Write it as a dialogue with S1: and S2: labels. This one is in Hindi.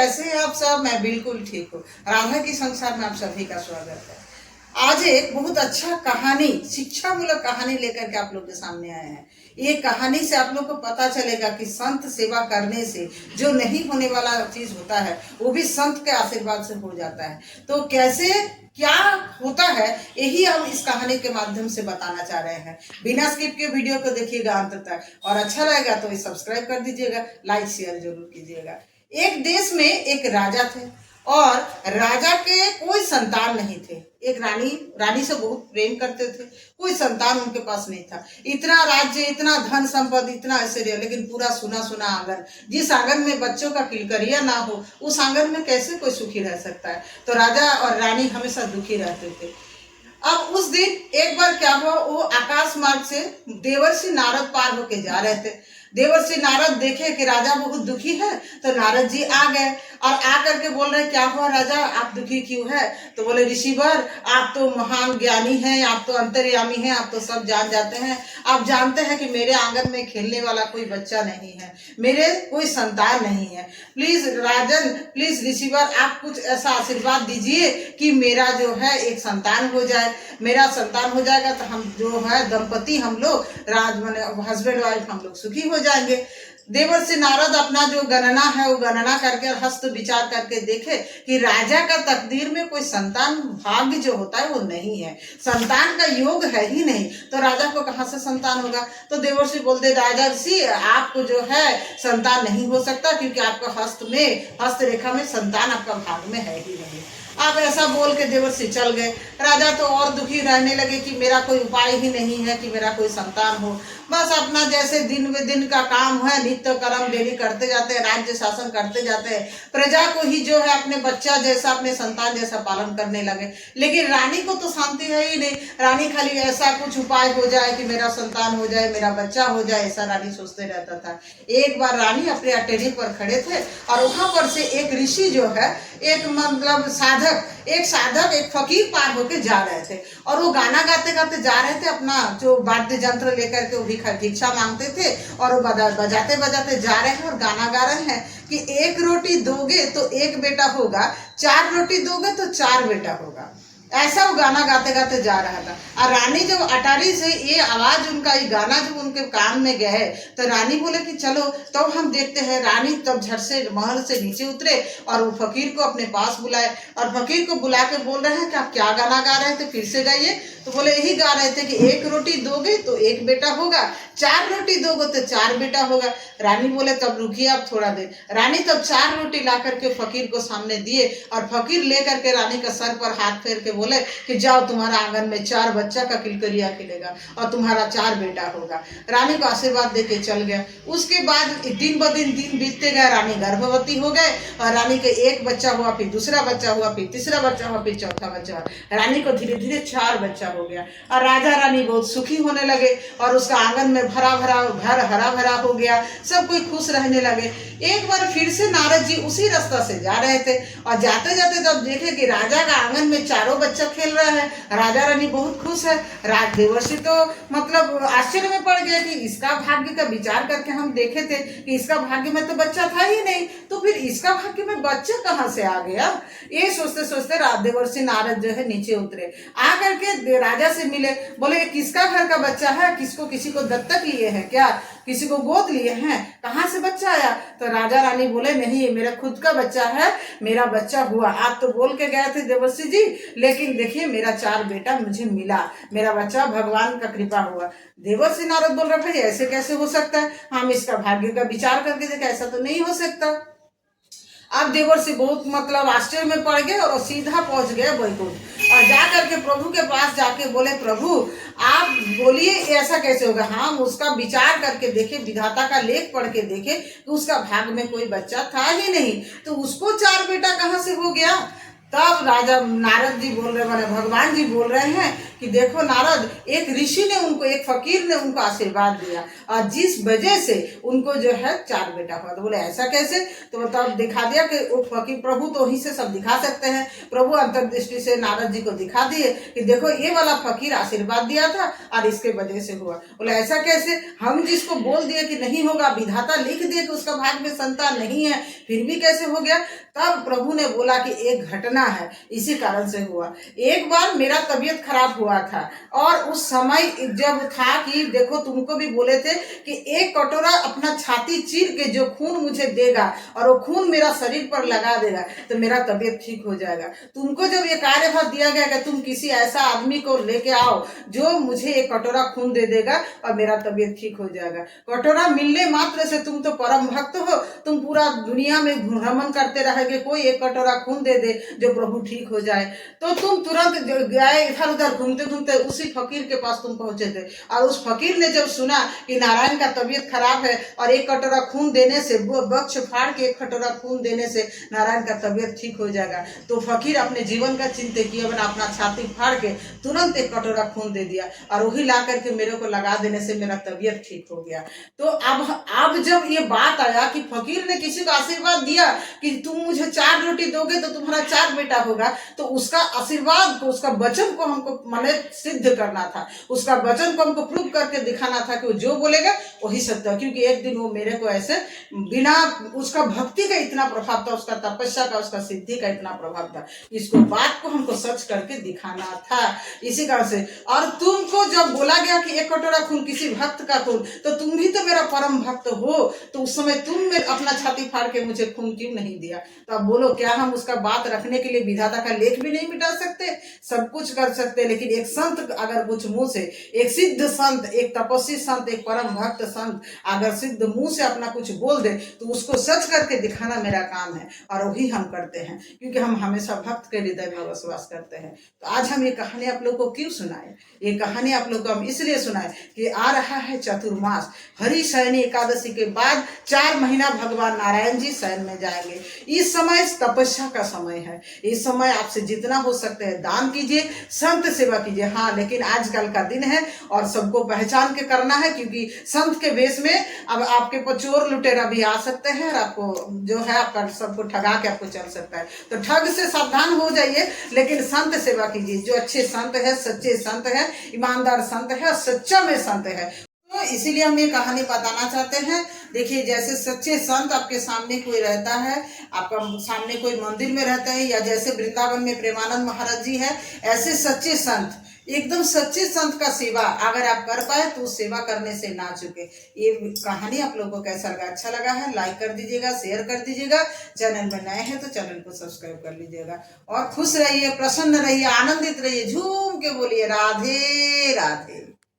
S1: कैसे हैं आप सब? मैं बिल्कुल ठीक हूँ। राधा की संसार में आप सभी का स्वागत है। आज एक बहुत अच्छा कहानी, शिक्षा मूलक कहानी लेकर के आप लोग के सामने आए हैं। ये कहानी से आप लोग को पता चलेगा कि संत सेवा करने से जो नहीं होने वाला चीज होता है वो भी संत के आशीर्वाद से हो जाता है। तो कैसे क्या होता है यही हम इस कहानी के माध्यम से बताना चाह रहे हैं। बिना स्किप के वीडियो को देखिएगा अंत तक, और अच्छा लगेगा तो सब्सक्राइब कर दीजिएगा, लाइक शेयर जरूर कीजिएगा। एक देश में एक राजा थे और राजा के कोई संतान नहीं थे। एक रानी से बहुत प्रेम करते थे, कोई संतान उनके पास नहीं था। इतना राज्य, इतना धन संपत्ति, इतना ऐश्वर्य, लेकिन पूरा सुना सुना आंगन। जिस आंगन में बच्चों का किलकरिया ना हो उस आंगन में कैसे कोई सुखी रह सकता है। तो राजा और रानी हमेशा दुखी रहते थे। अब उस दिन एक बार क्या हुआ, वो आकाश मार्ग से देवर्षि नारद पार होके जा रहे थे। देवर्षि नारद देखे कि राजा बहुत दुखी है, तो नारद जी आ गए और आ करके बोल रहे क्या हुआ राजा, आप दुखी क्यों है? तो बोले ऋषिवर, आप तो महान ज्ञानी हैं, आप तो अंतर्यामी हैं, आप तो सब जान जाते हैं। आप जानते हैं कि मेरे आंगन में खेलने वाला कोई बच्चा नहीं है, मेरे कोई संतान नहीं है। प्लीज राजन, प्लीज ऋषिवर, आप कुछ ऐसा आशीर्वाद दीजिए कि मेरा जो है एक संतान हो जाए। मेरा संतान हो जाएगा तो हम जो है दंपति, हम लोग हस्बैंड वाइफ, हम लोग सुखी हो जाएंगे। देवर्षि नारद अपना जो गणना है वो गणना करके हस्त विचार करके देखे कि राजा का तकदीर में कोई संतान भाग्य जो होता है वो नहीं है, संतान का योग है ही नहीं, तो राजा को कहाँ से संतान होगा। तो देवर्षि बोलते राजा ऋषि, आपको जो है संतान नहीं हो सकता क्योंकि आपका हस्त रेखा में संतान आपका भाग में है ही नहीं। अब ऐसा बोल के देवर्षि चल गए। राजा तो और दुखी रहने लगे कि मेरा कोई उपाय ही नहीं है कि मेरा कोई संतान हो। बस अपना जैसे दिन में दिन का काम है, नित्य कर्म डेली करते जाते हैं, राज्य शासन करते जाते हैं, प्रजा को ही जो है अपने बच्चा जैसा, अपने संतान जैसा पालन करने लगे। लेकिन रानी को तो शांति है ही नहीं। रानी खाली ऐसा कुछ उपाय हो जाए कि मेरा संतान हो जाए, मेरा बच्चा हो जाए, ऐसा रानी सोचते रहता था। एक बार रानी अपने अटेरी पर खड़े थे और वहां पर से एक ऋषि जो है, एक मतलब साधक एक फकीर पार होके जा रहे थे और वो गाना गाते गाते जा रहे थे। अपना जो वाद्य यंत्र लेकर के वो भिक्षा मांगते थे और वो बजाते बजाते जा रहे हैं और गाना गा रहे हैं कि एक रोटी दोगे तो एक बेटा होगा, 4 रोटी दोगे तो 4 बेटा होगा। ऐसा वो गाना गाते गाते जा रहा था। और रानी जब अटारी से ये आवाज, उनका ये गाना जब उनके कान में गए तो रानी बोले कि चलो तो हम देखते हैं। रानी तब झट से महल से नीचे उतरे और वो फकीर को अपने पास बुलाए और फकीर को बुला के बोल रहे हैं कि आप क्या गाना गा रहे थे, फिर से गाइए। तो बोले यही गा रहे थे कि एक रोटी दोगे तो एक बेटा होगा, 4 रोटी दोगे तो 4 बेटा होगा। रानी बोले तब रुकिए आप थोड़ा देर। रानी तब 4 रोटी ला करके फकीर को सामने दिए और फकीर लेकर के रानी का सर पर हाथ फेर के बोले कि जाओ, तुम्हारा आंगन में 4 बच्चा का किलकरिया खिलेगा और तुम्हारा 4 बेटा होगा। रानी को आशीर्वाद देके चल गया। उसके बाद दिन ब दिन बीतते गए, रानी गर्भवती हो गए और रानी के एक बच्चा हुआ, फिर दूसरा बच्चा हुआ, फिर तीसरा बच्चा हुआ, फिर चौथा बच्चा हुआ। रानी को धीरे धीरे 4 बच्चा हो गया और राजा रानी बहुत सुखी होने लगे और उसका आंगन में घर हरा भरा हो गया, सब कोई खुश रहने लगे। एक बार फिर से नारद जी उसी रास्ता से जा रहे थे और जाते जाते जब देखे कि राजा का आंगन में 4 बच्चा खेल रहा है, राजा रानी बहुत खुश है। देवर्षि तो मतलब आश्चर्य में पड़ गया कि इसका भाग्य का विचार करके हम देखे थे कि इसका भाग्य में तो बच्चा था ही नहीं, तो फिर इसका भाग्य में बच्चा कहाँ से आ गया। ये सोचते सोचते देवर्षि नारद जो है नीचे उतरे, आ करके राजा से मिले। बोले किसका घर का बच्चा है, किसी को दत्तक लिए हैं क्या, किसी को गोद लिए हैं, कहाँ से बच्चा आया? तो राजा रानी बोले नहीं, मेरा खुद का बच्चा है, मेरा बच्चा हुआ। आप तो बोल के गए थे देवर्षि जी, लेकिन देखिए मेरा 4 बेटा मुझे मिला, मेरा बच्चा भगवान का कृपा हुआ। देवर्षि नारद बोल रहे भाई ऐसे कैसे हो सकता है, हम इसका भाग्य का विचार करके देखें, ऐसा तो नहीं हो सकता। अब देवर्षि बहुत मतलब आश्चर्य में पड़ गए और सीधा पहुंच गए वैकुंठ और जा करके प्रभु के पास जाके बोले प्रभु आप बोलिए ऐसा कैसे होगा। हम उसका विचार करके देखे, विधाता का लेख पढ़ के देखे कि उसका भाग में कोई बच्चा था ही नहीं, तो उसको 4 बेटा कहाँ से हो गया। तब राजा नारद जी बोल रहे, माने भगवान जी बोल रहे हैं कि देखो नारद, एक ऋषि ने उनको, एक फकीर ने उनको आशीर्वाद दिया और जिस वजह से उनको जो है 4 बेटा हुआ। तो बोले ऐसा कैसे? तो तब दिखा दिया कि वो फकीर, प्रभु तो वहीं से सब दिखा सकते हैं, प्रभु अंतर्दृष्टि से नारद जी को दिखा दिए कि देखो ये वाला फकीर आशीर्वाद दिया था और इसके वजह से हुआ। बोले ऐसा कैसे? हम जिसको बोल दिए कि नहीं होगा, विधाता लिख दिए कि उसका भाग्य में संतान नहीं है, फिर भी कैसे हो गया? तब प्रभु ने बोला कि एक घटना है, इसी कारण से हुआ। एक बार मेरा तबीयत खराब हुआ था और उस समय जब था कि देखो तुमको भी बोले थे कि एक कटोरा अपना छाती चीर के जो खून मुझे देगा और वो खून मेरा शरीर पर लगा देगा तो मेरा तबीयत ठीक हो जाएगा। तुमको जब ये कार्यभार दिया गया कि तुम किसी ऐसा आदमी को लेके आओ जो मुझे एक कटोरा खून दे देगा और मेरा तबीयत ठीक हो जाएगा। कटोरा मिलने मात्र से तुम तो परम भक्त हो, तुम पूरा दुनिया में भ्रमण करते रहेगे, कोई एक कटोरा खून दे दे जो प्रभु ठीक हो जाए। तो तुम तुरंत गए, इधर उधर घूमते घूमते उसी फकीर के पास तुम पहुंचे थे और उस फकीर ने जब सुना कि नारायण का तबीयत खराब है और एक कटोरा खून देने से, वक्ष फाड़ के एक कटोरा खून देने से नारायण का तबीयत ठीक हो जाएगा, तो फकीर अपने जीवन का चिंता किए बना अपना छाती फाड़ के तुरंत एक कटोरा खून दे दिया और वही ला करके मेरे को लगा देने से मेरा तबीयत ठीक हो गया। तो अब जब ये बात आया कि फकीर ने किसी को आशीर्वाद दिया कि तुम मुझे 4 रोटी दोगे तो तुम्हारा 4 बेटा होगा, तो उसका आशीर्वाद को, उसका वचन को हमको माने सिद्ध करना था, उसका वचन को हमको प्रूव करके दिखाना था कि वो जो बोलेगा वही सत्य। क्योंकि एक दिन वो मेरे को ऐसे बिना, उसका भक्ति का इतना प्रभाव था, उसका तपस्या का, उसका सिद्धि का इतना प्रभाव था, इसको बात को हमको सच करके दिखाना था। इसी कारण से, और तुमको जब बोला गया कि एक कटोरा खून किसी भक्त का खून, तो तुम भी तो मेरा परम भक्त हो, तो उस समय तुम अपना छाती फाड़ के मुझे खून क्यों नहीं दिया? तो अब बोलो, क्या हम उसका बात रखने के लिए विधाता का लेख भी नहीं मिटा सकते? सब कुछ कर सकते, लेकिन एक संत अगर कुछ मुंह से, एक सिद्ध संत, एक तपस्वी संत, एक परम भक्त संत अगर सिद्ध मुंह से अपना कुछ बोल दे तो उसको सच करके दिखाना मेरा काम है, और वही हम करते हैं, क्योंकि हम हमेशा भक्त के हृदय में विश्वास करते हैं। तो आज हम ये कहानी आप लोग को क्यों सुनाए? ये कहानी आप लोग को हम इसलिए सुनाए कि आ रहा है चतुर्मास, हरि शयनी एकादशी के बाद 4 महीना भगवान नारायण जी शयन में जाएंगे। इस समय तपस्या का समय है, इस समय आपसे जितना हो सकता है दान कीजिए, संत सेवा कीजिए। हाँ, लेकिन आजकल का दिन है और सबको पहचान के करना है, क्योंकि संत के वेश में अब आपके पर चोर लुटेरा भी आ सकते हैं और आपको जो है आपका सबको ठगा के आपको चल सकता है। तो ठग से सावधान हो जाइए, लेकिन संत सेवा कीजिए। जो अच्छे संत है, सच्चे संत है, ईमानदार संत है, सच्चा में संत है, तो इसीलिए हम ये कहानी बताना चाहते हैं। देखिए, जैसे सच्चे संत आपके सामने कोई रहता है, आपका सामने कोई मंदिर में रहता है, या जैसे वृंदावन में प्रेमानंद महाराज जी है, ऐसे सच्चे संत, एकदम सच्चे संत का सेवा अगर आप कर पाए तो सेवा करने से ना चुके। ये कहानी आप लोगों को कैसा लगा? अच्छा लगा है लाइक कर दीजिएगा, शेयर कर दीजिएगा, चैनल में नए हैं तो चैनल को सब्सक्राइब कर लीजिएगा, और खुश रहिए, प्रसन्न रहिए, आनंदित रहिए, झूम के बोलिए राधे राधे।